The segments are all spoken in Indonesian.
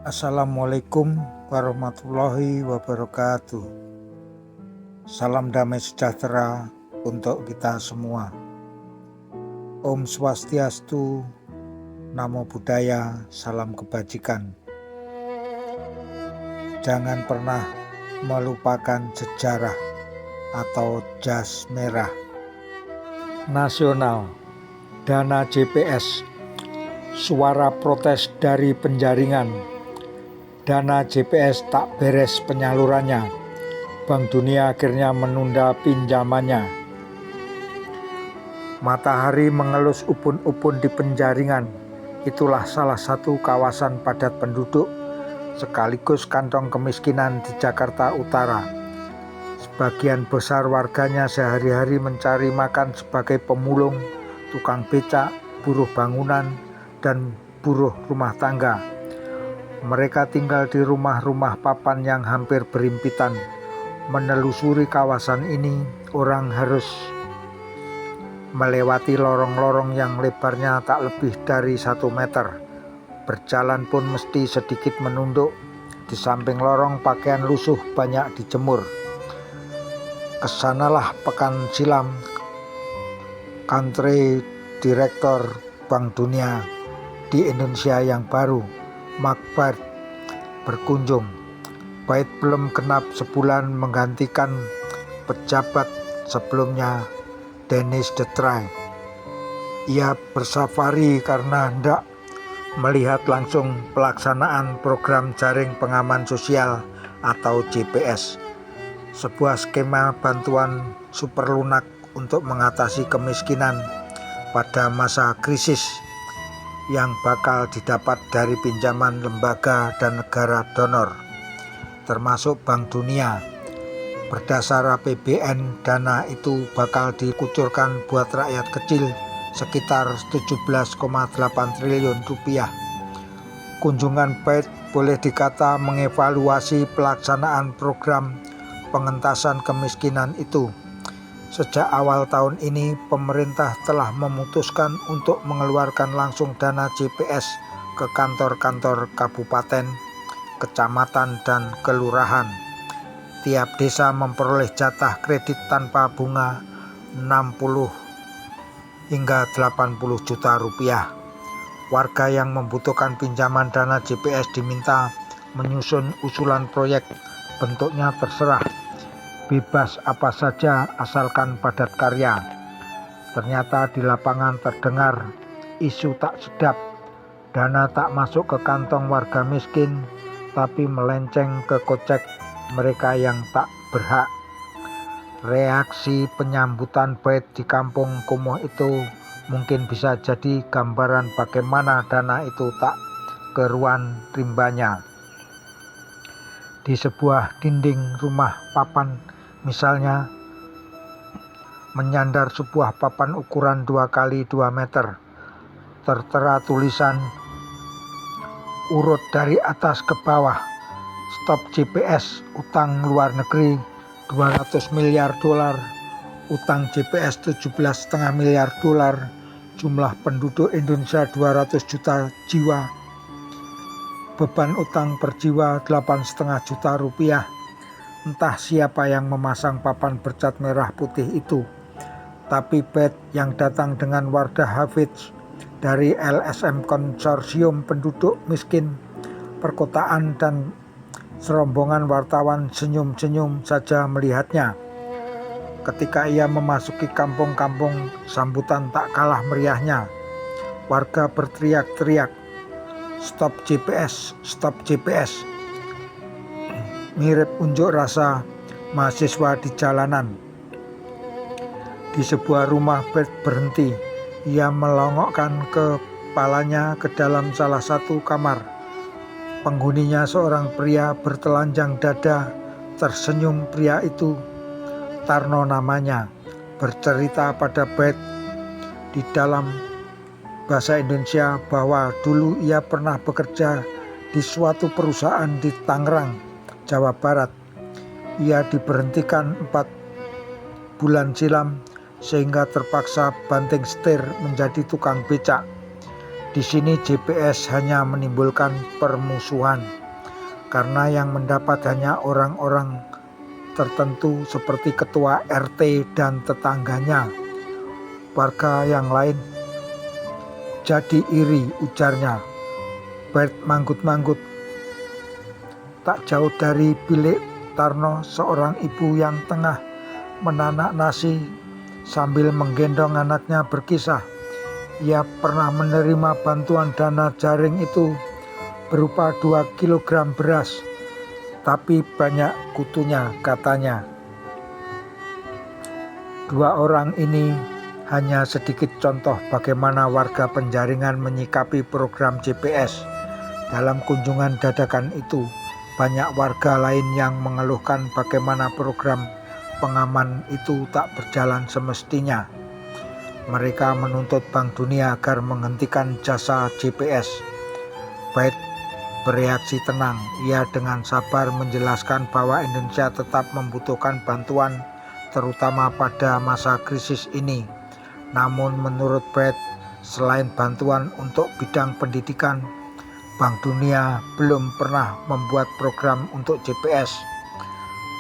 Assalamualaikum warahmatullahi wabarakatuh. Salam damai sejahtera untuk kita semua. Om Swastiastu, Namo Buddhaya, salam kebajikan. Jangan pernah melupakan sejarah atau jas merah. Nasional, dana JPS, suara protes dari penjaringan. Dana JPS tak beres penyalurannya. Bank Dunia akhirnya menunda pinjamannya. Matahari mengelus ubun-ubun di penjaringan. Itulah salah satu kawasan padat penduduk sekaligus kantong kemiskinan di Jakarta Utara. Sebagian besar warganya sehari-hari mencari makan sebagai pemulung, tukang becak, buruh bangunan, dan buruh rumah tangga. Mereka tinggal di rumah-rumah papan yang hampir berimpitan. Menelusuri kawasan ini, orang harus melewati lorong-lorong yang lebarnya tak lebih dari 1 meter. Berjalan pun mesti sedikit menunduk. Di samping lorong pakaian lusuh banyak dijemur. Kesanalah pekan silam Country Director Bank Dunia di Indonesia yang baru, Mark Baird, berkunjung. Baird belum genap sebulan menggantikan pejabat sebelumnya, Dennis Detroy. Ia bersafari karena hendak melihat langsung pelaksanaan program jaring pengaman sosial atau JPS, sebuah skema bantuan super lunak untuk mengatasi kemiskinan pada masa krisis yang bakal didapat dari pinjaman lembaga dan negara donor, termasuk Bank Dunia. Berdasar APBN, dana itu bakal dikucurkan buat rakyat kecil sekitar 17,8 triliun rupiah. Kunjungan Baird boleh dikata mengevaluasi pelaksanaan program pengentasan kemiskinan itu. Sejak awal tahun ini, pemerintah telah memutuskan untuk mengeluarkan langsung dana JPS ke kantor-kantor kabupaten, kecamatan, dan kelurahan. Tiap desa memperoleh jatah kredit tanpa bunga 60 hingga 80 juta rupiah. Warga yang membutuhkan pinjaman dana JPS diminta menyusun usulan proyek. Bentuknya terserah, bebas apa saja asalkan padat karya. Ternyata di lapangan terdengar isu tak sedap. Dana tak masuk ke kantong warga miskin, tapi melenceng ke kocek mereka yang tak berhak. Reaksi penyambutan Baird di kampung kumuh itu mungkin bisa jadi gambaran bagaimana dana itu tak keruan rimbanya. Di sebuah dinding rumah papan misalnya, menyandar sebuah papan ukuran 2 x 2 meter. Tertera tulisan urut dari atas ke bawah, stop JPS, utang luar negeri $200 miliar, utang JPS $17,5 miliar, jumlah penduduk Indonesia 200 juta jiwa, beban utang per jiwa 8,5 juta rupiah. Entah siapa yang memasang papan bercat merah putih itu, tapi Baird yang datang dengan Wardah Hafiz dari LSM Konsorsium Penduduk Miskin Perkotaan dan serombongan wartawan senyum-senyum saja melihatnya. Ketika ia memasuki kampung-kampung, sambutan tak kalah meriahnya. Warga berteriak-teriak, "Stop JPS, stop JPS." Mirip unjuk rasa mahasiswa di jalanan. Di sebuah rumah, Baird berhenti. Ia melongokkan kepalanya ke dalam salah satu kamar. Penghuninya seorang pria bertelanjang dada. Tersenyum pria itu, Tarno namanya, bercerita pada Baird di dalam bahasa Indonesia bahwa dulu ia pernah bekerja di suatu perusahaan di Tangerang, Jawa Barat. Ia diberhentikan 4 bulan silam sehingga terpaksa banting setir menjadi tukang becak. Di sini GPS hanya menimbulkan permusuhan karena yang mendapat hanya orang-orang tertentu seperti ketua RT dan tetangganya. Warga yang lain jadi iri, ujarnya. Bert manggut-manggut. Tak jauh dari bilik Tarno, seorang ibu yang tengah menanak nasi sambil menggendong anaknya berkisah. Ia pernah menerima bantuan dana jaring itu berupa 2 kilogram beras, tapi banyak kutunya, katanya. Dua orang ini hanya sedikit contoh bagaimana warga Penjaringan menyikapi program GPS. Dalam kunjungan dadakan itu, banyak warga lain yang mengeluhkan bagaimana program pengaman itu tak berjalan semestinya. Mereka menuntut Bank Dunia agar menghentikan jasa GPS. Bait bereaksi tenang. Ia dengan sabar menjelaskan bahwa Indonesia tetap membutuhkan bantuan, terutama pada masa krisis ini. Namun menurut Bait, selain bantuan untuk bidang pendidikan, Bank Dunia belum pernah membuat program untuk GPS.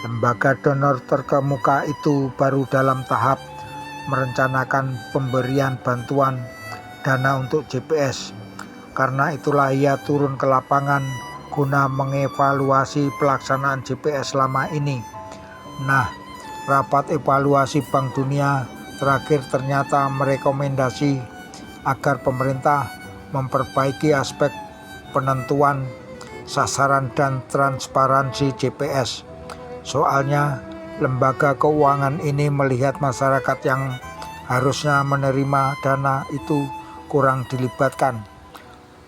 Lembaga donor terkemuka itu baru dalam tahap merencanakan pemberian bantuan dana untuk GPS. Karena itulah ia turun ke lapangan guna mengevaluasi pelaksanaan GPS selama ini. Nah, rapat evaluasi Bank Dunia terakhir ternyata merekomendasi agar pemerintah memperbaiki aspek penentuan sasaran dan transparansi GPS. Soalnya lembaga keuangan ini melihat masyarakat yang harusnya menerima dana itu kurang dilibatkan.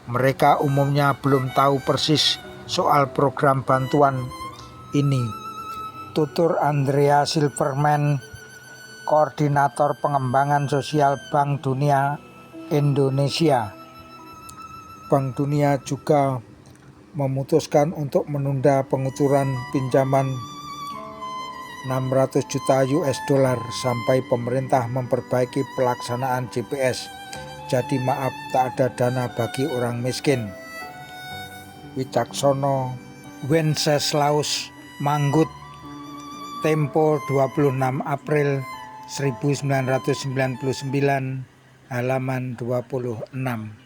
Mereka umumnya belum tahu persis soal program bantuan ini, tutur Andrea Silverman, Koordinator Pengembangan Sosial Bank Dunia Indonesia. Bank Dunia juga memutuskan untuk menunda pengucuran pinjaman 600 juta US dollar sampai pemerintah memperbaiki pelaksanaan GPS. Jadi maaf, tak ada dana bagi orang miskin. Wicaksono Wenceslaus Manggut, Tempo 26 April 1999, halaman 26.